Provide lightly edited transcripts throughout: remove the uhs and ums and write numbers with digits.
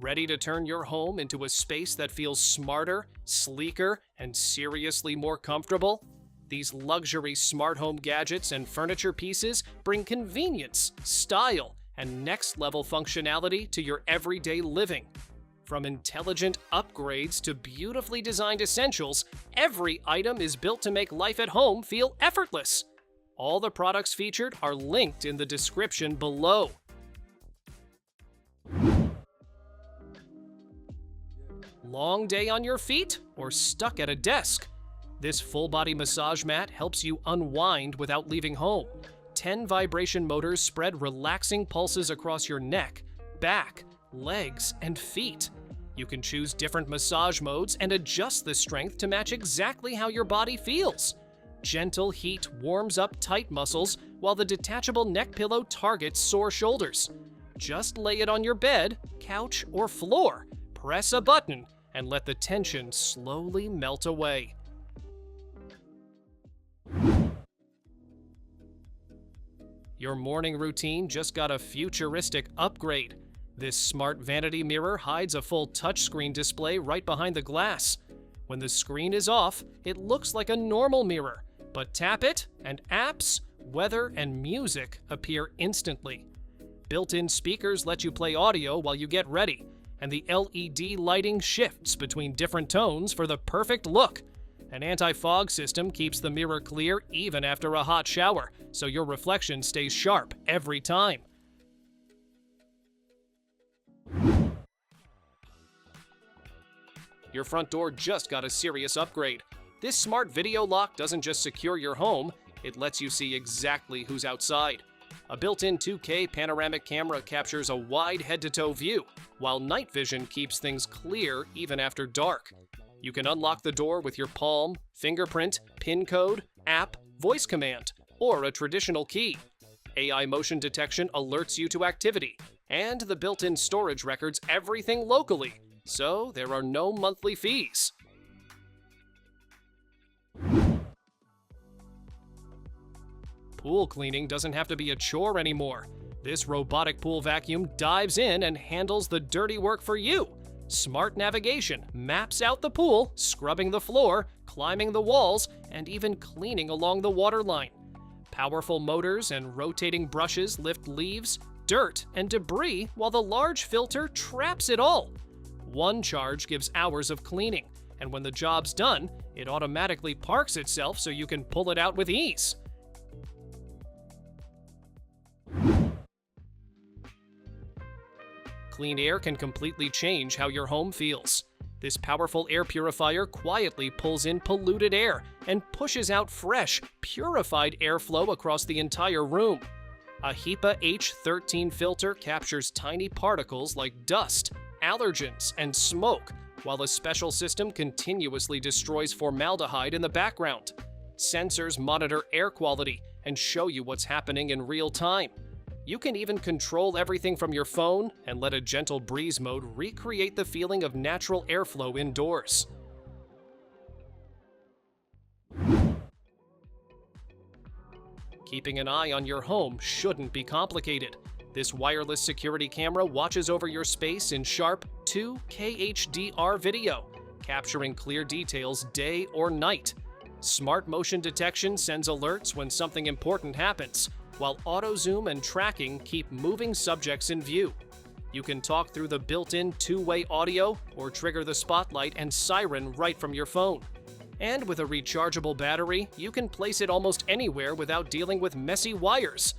Ready to turn your home into a space that feels smarter, sleeker, and seriously more comfortable? These luxury smart home gadgets and furniture pieces bring convenience, style, and next-level functionality to your everyday living. From intelligent upgrades to beautifully designed essentials, every item is built to make life at home feel effortless. All the products featured are linked in the description below. Long day on your feet or stuck at a desk? This full-body massage mat helps you unwind without leaving home. 10 vibration motors spread relaxing pulses across your neck, back, legs, and feet. You can choose different massage modes and adjust the strength to match exactly how your body feels. Gentle heat warms up tight muscles, while the detachable neck pillow targets sore shoulders. Just lay it on your bed, couch, or floor, press a button, and let the tension slowly melt away. Your morning routine just got a futuristic upgrade. This smart vanity mirror hides a full touchscreen display right behind the glass. When the screen is off, it looks like a normal mirror, but tap it, and apps, weather, and music appear instantly. Built-in speakers let you play audio while you get ready, and the LED lighting shifts between different tones for the perfect look. An anti-fog system keeps the mirror clear even after a hot shower, so your reflection stays sharp every time. Your front door just got a serious upgrade. This smart video lock doesn't just secure your home, it lets you see exactly who's outside. A built-in 2K panoramic camera captures a wide head-to-toe view, while night vision keeps things clear even after dark. You can unlock the door with your palm, fingerprint, PIN code, app, voice command, or a traditional key. AI motion detection alerts you to activity, and the built-in storage records everything locally, so there are no monthly fees. Pool cleaning doesn't have to be a chore anymore. This robotic pool vacuum dives in and handles the dirty work for you. Smart navigation maps out the pool, scrubbing the floor, climbing the walls, and even cleaning along the water line. Powerful motors and rotating brushes lift leaves, dirt, and debris while the large filter traps it all. One charge gives hours of cleaning, and when the job's done, it automatically parks itself so you can pull it out with ease. Clean air can completely change how your home feels. This powerful air purifier quietly pulls in polluted air and pushes out fresh, purified airflow across the entire room. A HEPA H13 filter captures tiny particles like dust, allergens, and smoke, while a special system continuously destroys formaldehyde in the background. Sensors monitor air quality and show you what's happening in real time. You can even control everything from your phone and let a gentle breeze mode recreate the feeling of natural airflow indoors. Keeping an eye on your home shouldn't be complicated. This wireless security camera watches over your space in sharp 2K HDR video, capturing clear details day or night. Smart motion detection sends alerts when something important happens, while auto zoom and tracking keep moving subjects in view. You can talk through the built-in two-way audio or trigger the spotlight and siren right from your phone. And with a rechargeable battery, you can place it almost anywhere without dealing with messy wires.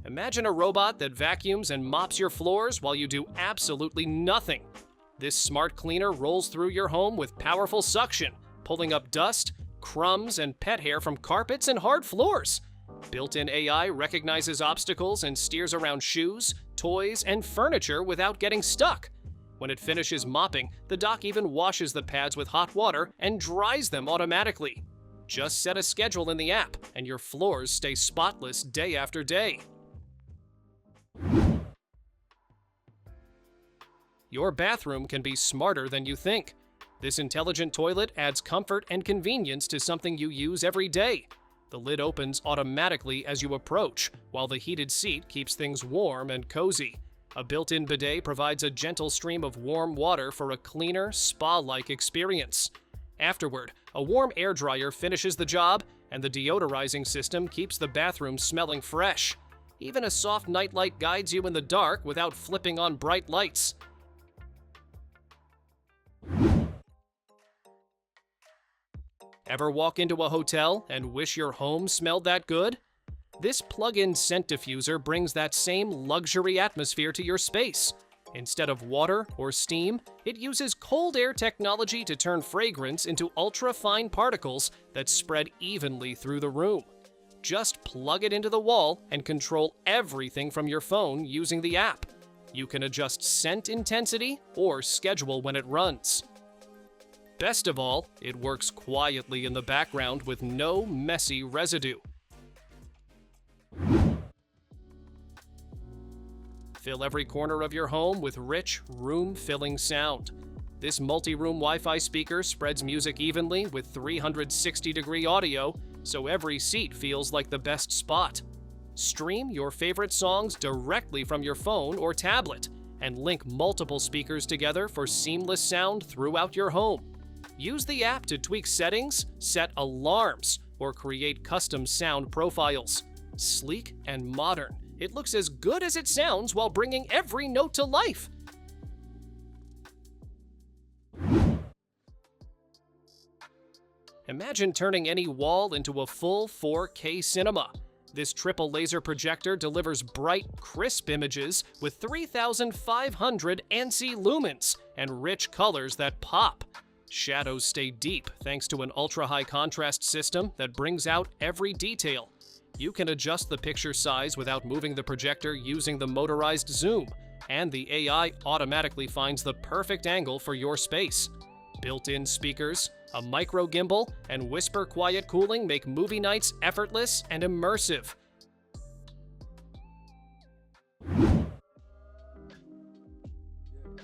Imagine a robot that vacuums and mops your floors while you do absolutely nothing. This smart cleaner rolls through your home with powerful suction, pulling up dust, crumbs, and pet hair from carpets and hard floors. Built-in AI recognizes obstacles and steers around shoes, toys, and furniture without getting stuck. When it finishes mopping, the dock even washes the pads with hot water and dries them automatically. Just set a schedule in the app, and your floors stay spotless day after day. Your bathroom can be smarter than you think. This intelligent toilet adds comfort and convenience to something you use every day. The lid opens automatically as you approach, while the heated seat keeps things warm and cozy. A built-in bidet provides a gentle stream of warm water for a cleaner, spa-like experience. Afterward, a warm air dryer finishes the job, and the deodorizing system keeps the bathroom smelling fresh. Even a soft nightlight guides you in the dark without flipping on bright lights. Ever walk into a hotel and wish your home smelled that good? This plug-in scent diffuser brings that same luxury atmosphere to your space. Instead of water or steam, it uses cold air technology to turn fragrance into ultra-fine particles that spread evenly through the room. Just plug it into the wall and control everything from your phone using the app. You can adjust scent intensity or schedule when it runs. Best of all, it works quietly in the background with no messy residue. Fill every corner of your home with rich, room-filling sound. This multi-room Wi-Fi speaker spreads music evenly with 360-degree audio, so every seat feels like the best spot. Stream your favorite songs directly from your phone or tablet, and link multiple speakers together for seamless sound throughout your home. Use the app to tweak settings, set alarms, or create custom sound profiles. Sleek and modern, it looks as good as it sounds while bringing every note to life. Imagine turning any wall into a full 4K cinema. This triple laser projector delivers bright, crisp images with 3,500 ANSI lumens and rich colors that pop. Shadows stay deep thanks to an ultra-high contrast system that brings out every detail. You can adjust the picture size without moving the projector using the motorized zoom, and the AI automatically finds the perfect angle for your space. Built-in speakers, a micro gimbal, and whisper quiet cooling make movie nights effortless and immersive.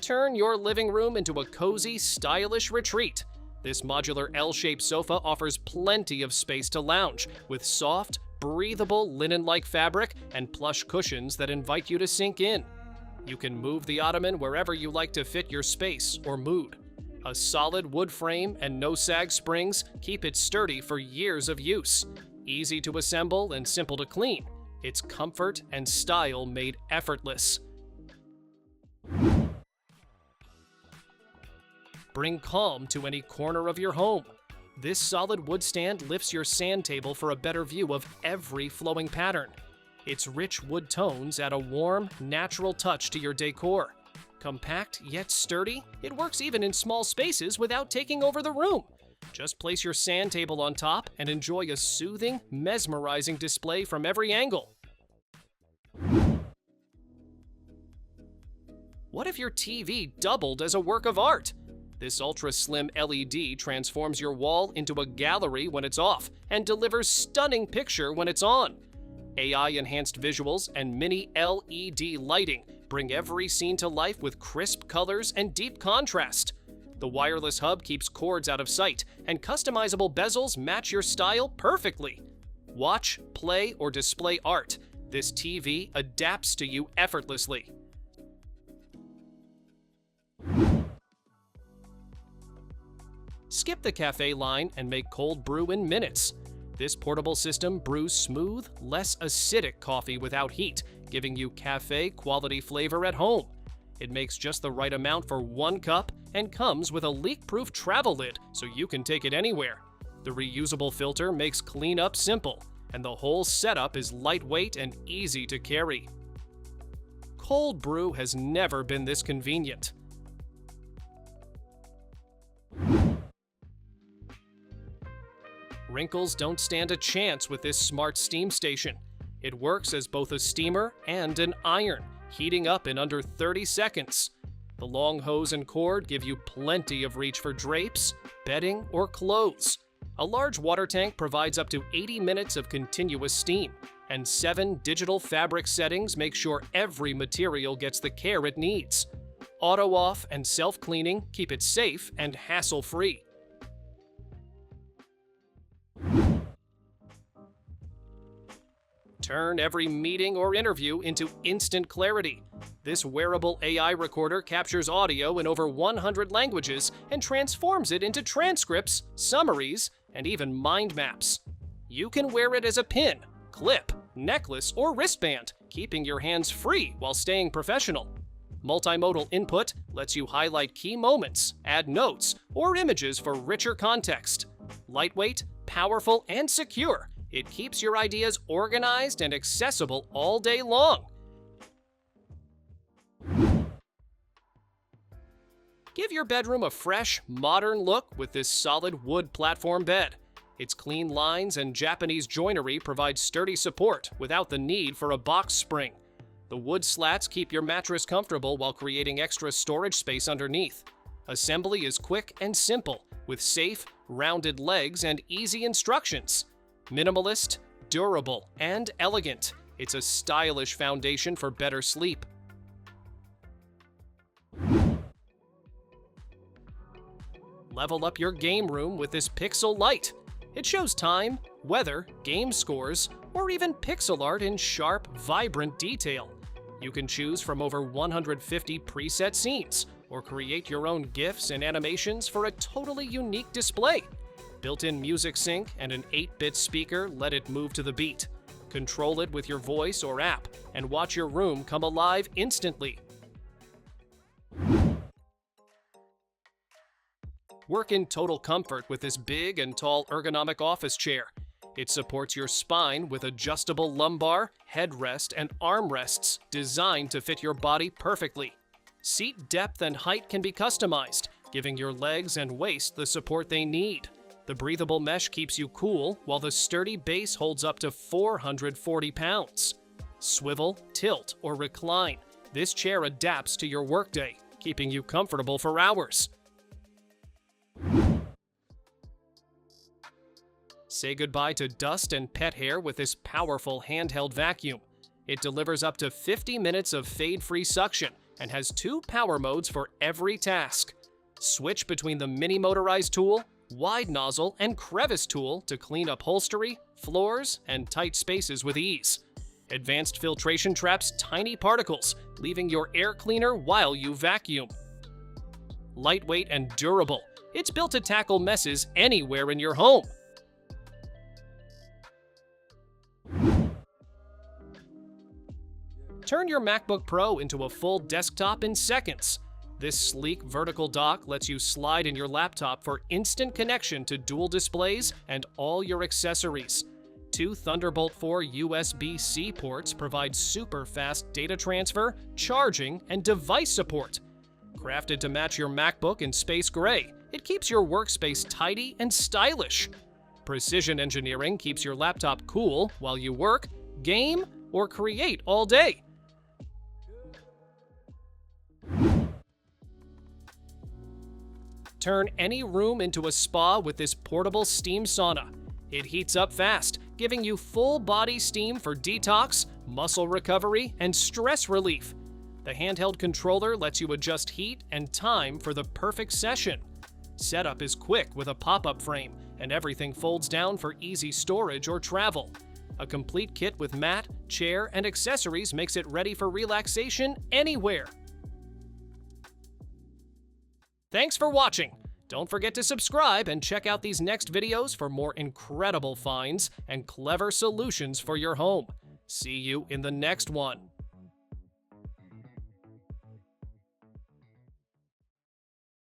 Turn your living room into a cozy, stylish retreat. This modular L-shaped sofa offers plenty of space to lounge, with soft, breathable linen-like fabric and plush cushions that invite you to sink in. You can move the ottoman wherever you like to fit your space or mood. A solid wood frame and no-sag springs keep it sturdy for years of use. Easy to assemble and simple to clean. It's comfort and style made effortless. Bring calm to any corner of your home. This solid wood stand lifts your sand table for a better view of every flowing pattern. Its rich wood tones add a warm, natural touch to your decor. Compact yet sturdy, it works even in small spaces without taking over the room. Just place your sand table on top and enjoy a soothing, mesmerizing display from every angle. What if your TV doubled as a work of art? This ultra-slim LED transforms your wall into a gallery when it's off and delivers stunning picture when it's on. AI-enhanced visuals and mini LED lighting bring every scene to life with crisp colors and deep contrast. The wireless hub keeps cords out of sight, and customizable bezels match your style perfectly. Watch, play, or display art. This TV adapts to you effortlessly. Skip the cafe line and make cold brew in minutes. This portable system brews smooth, less acidic coffee without heat, giving you cafe-quality flavor at home. It makes just the right amount for 1 cup and comes with a leak-proof travel lid so you can take it anywhere. The reusable filter makes cleanup simple, and the whole setup is lightweight and easy to carry. Cold brew has never been this convenient. Wrinkles don't stand a chance with this smart steam station. It works as both a steamer and an iron, heating up in under 30 seconds. The long hose and cord give you plenty of reach for drapes, bedding, or clothes. A large water tank provides up to 80 minutes of continuous steam, and 7 digital fabric settings make sure every material gets the care it needs. Auto off and self-cleaning keep it safe and hassle-free. Turn every meeting or interview into instant clarity. This wearable AI recorder captures audio in over 100 languages and transforms it into transcripts, summaries, and even mind maps. You can wear it as a pin, clip, necklace, or wristband, keeping your hands free while staying professional. Multimodal input lets you highlight key moments, add notes, or images for richer context. Lightweight, powerful, and secure, it keeps your ideas organized and accessible all day long. Give your bedroom a fresh, modern look with this solid wood platform bed. Its clean lines and Japanese joinery provide sturdy support without the need for a box spring. The wood slats keep your mattress comfortable while creating extra storage space underneath. Assembly is quick and simple, with safe, rounded legs and easy instructions. Minimalist, durable, and elegant, it's a stylish foundation for better sleep. Level up your game room with this Pixel light. It shows time, weather, game scores, or even pixel art in sharp, vibrant detail. You can choose from over 150 preset scenes, or create your own GIFs and animations for a totally unique display. Built-in music sync and an 8-bit speaker let it move to the beat. Control it with your voice or app, and watch your room come alive instantly. Work in total comfort with this big and tall ergonomic office chair. It supports your spine with adjustable lumbar, headrest, and armrests designed to fit your body perfectly. Seat depth and height can be customized, giving your legs and waist the support they need. The breathable mesh keeps you cool, while the sturdy base holds up to 440 pounds. Swivel, tilt, or recline. This chair adapts to your workday, keeping you comfortable for hours. Say goodbye to dust and pet hair with this powerful handheld vacuum. It delivers up to 50 minutes of fade-free suction and has 2 power modes for every task. Switch between the mini motorized tool, wide nozzle, and crevice tool to clean upholstery, floors, and tight spaces with ease. Advanced filtration traps tiny particles, leaving your air cleaner while you vacuum. Lightweight and durable, it's built to tackle messes anywhere in your home. Turn your MacBook Pro into a full desktop in seconds. This sleek vertical dock lets you slide in your laptop for instant connection to dual displays and all your accessories. 2 Thunderbolt 4 USB-C ports provide super fast data transfer, charging, and device support. Crafted to match your MacBook in space gray, it keeps your workspace tidy and stylish. Precision engineering keeps your laptop cool while you work, game, or create all day. Turn any room into a spa with this portable steam sauna. It heats up fast, giving you full-body steam for detox, muscle recovery, and stress relief. The handheld controller lets you adjust heat and time for the perfect session. Setup is quick with a pop-up frame, and everything folds down for easy storage or travel. A complete kit with mat, chair, and accessories makes it ready for relaxation anywhere. Thanks for watching. Don't forget to subscribe and check out these next videos for more incredible finds and clever solutions for your home. See you in the next one.